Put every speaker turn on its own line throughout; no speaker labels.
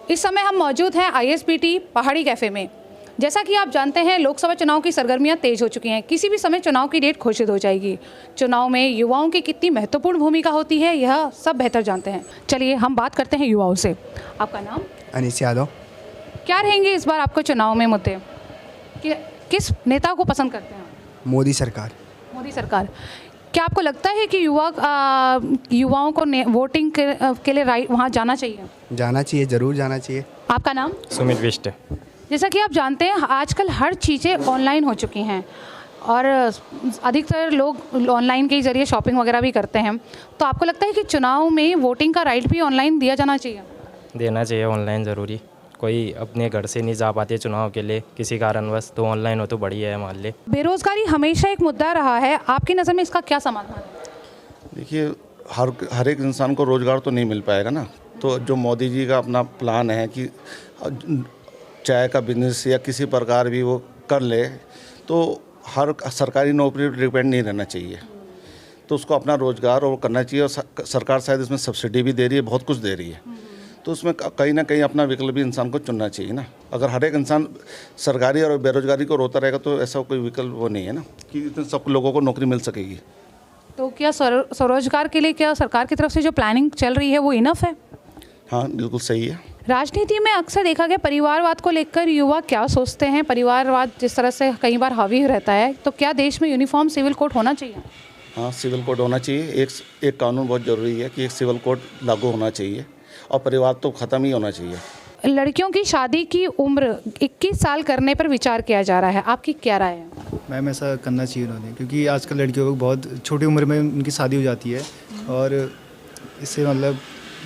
इस समय हम मौजूद हैं ISBT पहाड़ी कैफ़े में। जैसा कि आप जानते हैं, लोकसभा चुनाव की सरगर्मियां तेज हो चुकी हैं। किसी भी समय चुनाव की डेट घोषित हो जाएगी। चुनाव में युवाओं की कितनी महत्वपूर्ण भूमिका होती है, यह सब बेहतर जानते हैं। चलिए हम बात करते हैं युवाओं से। आपका नाम?
अनीस यादव।
क्या रहेंगे इस बार आपको चुनाव में मुद्दे? किस नेता को पसंद करते हैं?
मोदी सरकार।
मोदी सरकार। क्या आपको लगता है कि युवाओं को वोटिंग के लिए राइट वहाँ जाना चाहिए?
जाना चाहिए, ज़रूर जाना चाहिए।
आपका नाम?
सुमित बिष्ट।
जैसा कि आप जानते हैं, आजकल हर चीज़ें ऑनलाइन हो चुकी हैं और अधिकतर लोग ऑनलाइन के ज़रिए शॉपिंग वगैरह भी करते हैं। तो आपको लगता है कि चुनाव में वोटिंग का राइट भी ऑनलाइन दिया जाना चाहिए?
देना चाहिए, ऑनलाइन ज़रूरी। कोई अपने घर से नहीं जा पाते चुनाव के लिए किसी कारणवश, तो ऑनलाइन हो तो बढ़िया है मान ले।
बेरोज़गारी हमेशा एक मुद्दा रहा है, आपकी नज़र में इसका क्या समाधान है?
देखिए, हर एक इंसान को रोज़गार तो नहीं मिल पाएगा ना। तो जो मोदी जी का अपना प्लान है कि चाय का बिजनेस या किसी प्रकार भी वो कर ले, तो हर सरकारी नौकरी पर डिपेंड नहीं रहना चाहिए। तो उसको अपना रोज़गार और करना चाहिए। और सरकार शायद इसमें सब्सिडी भी दे रही है, बहुत कुछ दे रही है। तो उसमें कहीं ना कहीं अपना विकल्प भी इंसान को चुनना चाहिए ना। अगर हर एक इंसान सरकारी और बेरोजगारी को रोता रहेगा तो ऐसा कोई विकल्प वो नहीं है ना कि इतने सब लोगों को नौकरी मिल सकेगी।
तो क्या स्वरोजगार के लिए क्या सरकार की तरफ से जो प्लानिंग चल रही है वो इनफ है?
हाँ, बिल्कुल सही है।
राजनीति में अक्सर देखा गया परिवारवाद को लेकर युवा क्या सोचते हैं? परिवारवाद जिस तरह से कई बार हावी रहता है, तो क्या देश में यूनिफॉर्म सिविल कोड होना चाहिए?
हाँ, सिविल कोड होना चाहिए। एक कानून बहुत ज़रूरी है कि एक सिविल कोड लागू होना चाहिए और परिवार तो ख़त्म ही होना चाहिए।
लड़कियों की शादी की उम्र 21 साल करने पर विचार किया जा रहा है, आपकी क्या राय है?
मैम, ऐसा करना चाहिए उन्होंने, क्योंकि आजकल लड़कियों को बहुत छोटी उम्र में उनकी शादी हो जाती है और इससे मतलब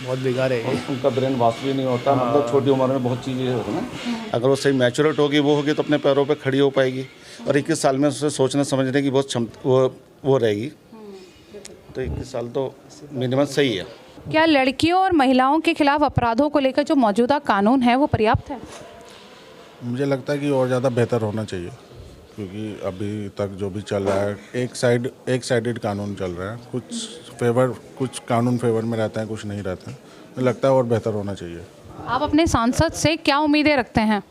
बहुत बेकार है।
उनका ब्रेन वाश भी नहीं होता। मतलब छोटी उम्र में बहुत चीज़ें होती हैं ना। अगर वो सही मैच्योरिट होगी, वो होगी तो अपने पैरों पे खड़ी हो पाएगी। और 21 साल में उसे सोचने समझने की बहुत क्षमता वो रहेगी। तो 21 साल तो मिनिमम सही है।
क्या लड़कियों और महिलाओं के खिलाफ अपराधों को लेकर जो मौजूदा कानून है वो पर्याप्त है?
मुझे लगता है कि और ज़्यादा बेहतर होना चाहिए, क्योंकि अभी तक जो भी चल रहा है एक साइडेड कानून चल रहा है। कुछ कानून फेवर में रहते हैं, कुछ नहीं रहते हैं। मुझे लगता है और बेहतर होना चाहिए।
आप अपने सांसद से क्या उम्मीदें रखते हैं?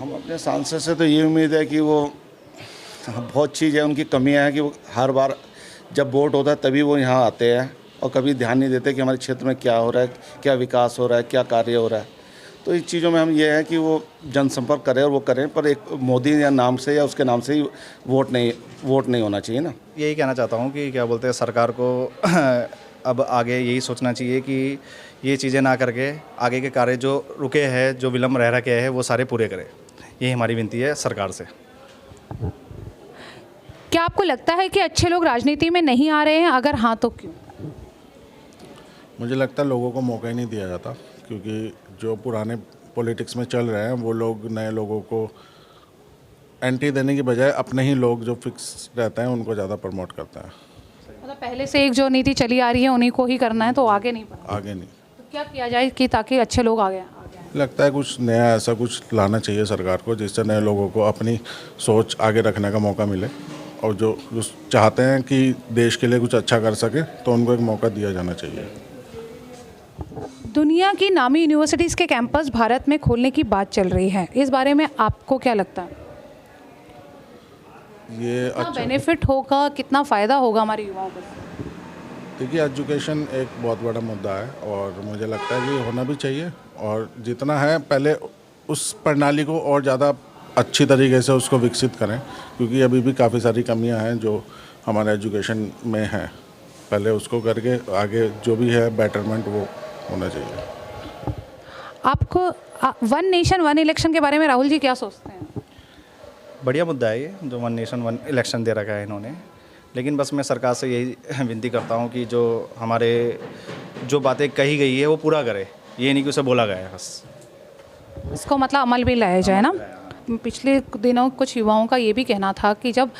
हम अपने सांसद से तो ये उम्मीद है कि वो बहुत चीज़ है, उनकी कमियां हैं कि वो हर बार जब वोट होता है तभी वो यहाँ आते हैं और कभी ध्यान नहीं देते कि हमारे क्षेत्र में क्या हो रहा है, क्या विकास हो रहा है, क्या कार्य हो रहा है। तो इस चीज़ों में हम ये है कि वो जनसंपर्क करें और वो करें, पर एक मोदी या नाम से या उसके नाम से ही वोट नहीं होना चाहिए ना।
यही कहना चाहता हूँ कि क्या बोलते हैं, सरकार को अब आगे यही सोचना चाहिए कि ये चीज़ें ना करके आगे के कार्य जो रुके हैं, जो विलम्ब रह रखे हैं, वो सारे पूरे करें। यही हमारी विनती है सरकार से।
क्या आपको लगता है कि अच्छे लोग राजनीति में नहीं आ रहे हैं? अगर हाँ तो क्यों?
मुझे लगता है लोगों को मौका ही नहीं दिया जाता, क्योंकि जो पुराने पॉलिटिक्स में चल रहे हैं वो लोग नए लोगों को एंट्री देने की बजाय अपने ही लोग जो फिक्स रहते हैं उनको ज़्यादा प्रमोट करते हैं।
मतलब पहले से एक जो नीति चली आ रही है उन्हीं को ही करना है, तो आगे नहीं बढ़ना।
आगे नहीं।
तो क्या किया जाए कि ताकि अच्छे लोग आगे आएं?
लगता है कुछ नया ऐसा कुछ लाना चाहिए सरकार को, जिससे नए लोगों को अपनी सोच आगे रखने का मौका मिले और जो चाहते हैं कि देश के लिए कुछ अच्छा कर सके तो उनको एक मौका दिया जाना चाहिए।
दुनिया की नामी यूनिवर्सिटीज़ के कैंपस भारत में खोलने की बात चल रही है, इस बारे में आपको क्या लगता है?
ये
कितना
अच्छा
बेनिफिट होगा, कितना फ़ायदा होगा हमारे युवाओं को?
देखिए, एजुकेशन एक बहुत बड़ा मुद्दा है और मुझे लगता है कि होना भी चाहिए। और जितना है पहले उस प्रणाली को और ज़्यादा अच्छी तरीके से उसको विकसित करें, क्योंकि अभी भी काफ़ी सारी कमियां हैं जो हमारे एजुकेशन में हैं। पहले उसको करके आगे जो भी है बेटरमेंट वो होना चाहिए।
आपको वन नेशन वन इलेक्शन के बारे में राहुल जी क्या सोचते हैं?
बढ़िया मुद्दा है ये, जो one nation one election they रखा है इन्होंने। लेकिन बस मैं सरकार से यही विनती करता हूँ कि जो हमारे जो बातें कही गई है वो पूरा करे, ये नहीं कि उसे बोला गया है बस।
इसको मतलब अमल भी लाया जाए ना। पिछले दिनों कुछ युवाओं का ये भी कहना था कि जब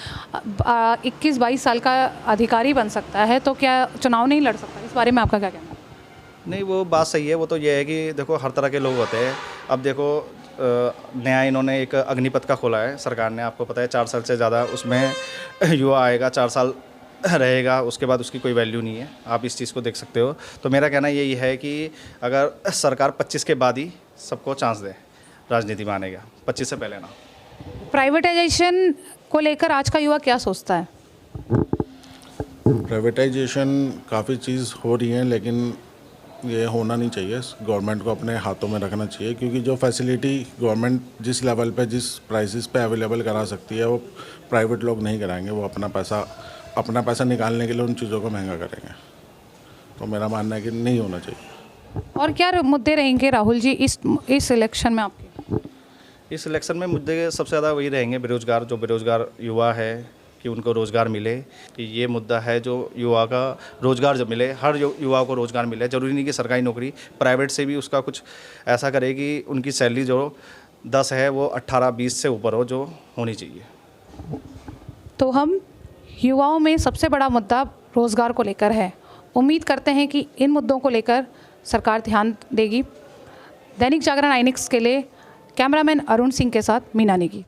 21-22 साल का अधिकारी बन सकता है तो क्या चुनाव नहीं लड़ सकता? इस बारे में आपका क्या कहना है?
नहीं, वो बात सही है। वो तो ये है कि देखो हर तरह के लोग होते हैं। अब देखो नया इन्होंने एक अग्निपथ का खोला है सरकार ने, आपको पता है 4 साल से ज़्यादा उसमें युवा आएगा, 4 साल रहेगा उसके बाद उसकी कोई वैल्यू नहीं है। आप इस चीज़ को देख सकते हो। तो मेरा कहना यही है कि अगर सरकार 25 के बाद ही सबको चांस दे राजनीति में आने का, 25 से पहले ना।
प्राइवेटाइजेशन को लेकर आज का युवा क्या सोचता है?
प्राइवेटाइजेशन काफ़ी चीज़ हो रही है, लेकिन ये होना नहीं चाहिए। गवर्नमेंट को अपने हाथों में रखना चाहिए, क्योंकि जो फैसिलिटी गवर्नमेंट जिस लेवल पे, जिस प्राइसेस पे अवेलेबल करा सकती है, वो प्राइवेट लोग नहीं कराएंगे। वो अपना पैसा निकालने के लिए उन चीज़ों को महंगा करेंगे। तो मेरा मानना है कि नहीं होना चाहिए।
और क्या मुद्दे रहेंगे राहुल जी इस इलेक्शन में आपके?
इस इलेक्शन में मुद्दे सबसे ज़्यादा वही रहेंगे, बेरोज़गार, जो बेरोज़गार युवा है कि उनको रोज़गार मिले। कि ये मुद्दा है जो युवा का रोज़गार जब मिले, हर युवा को रोज़गार मिले। ज़रूरी नहीं कि सरकारी नौकरी, प्राइवेट से भी उसका कुछ ऐसा करे कि उनकी सैलरी जो 10 है वो 18-20 से ऊपर हो, जो होनी चाहिए।
तो हम युवाओं में सबसे बड़ा मुद्दा रोज़गार को लेकर है। उम्मीद करते हैं कि इन मुद्दों को लेकर सरकार ध्यान देगी। दैनिक जागरण INX के लिए कैमरामैन अरुण सिंह के साथ मीना नेगी।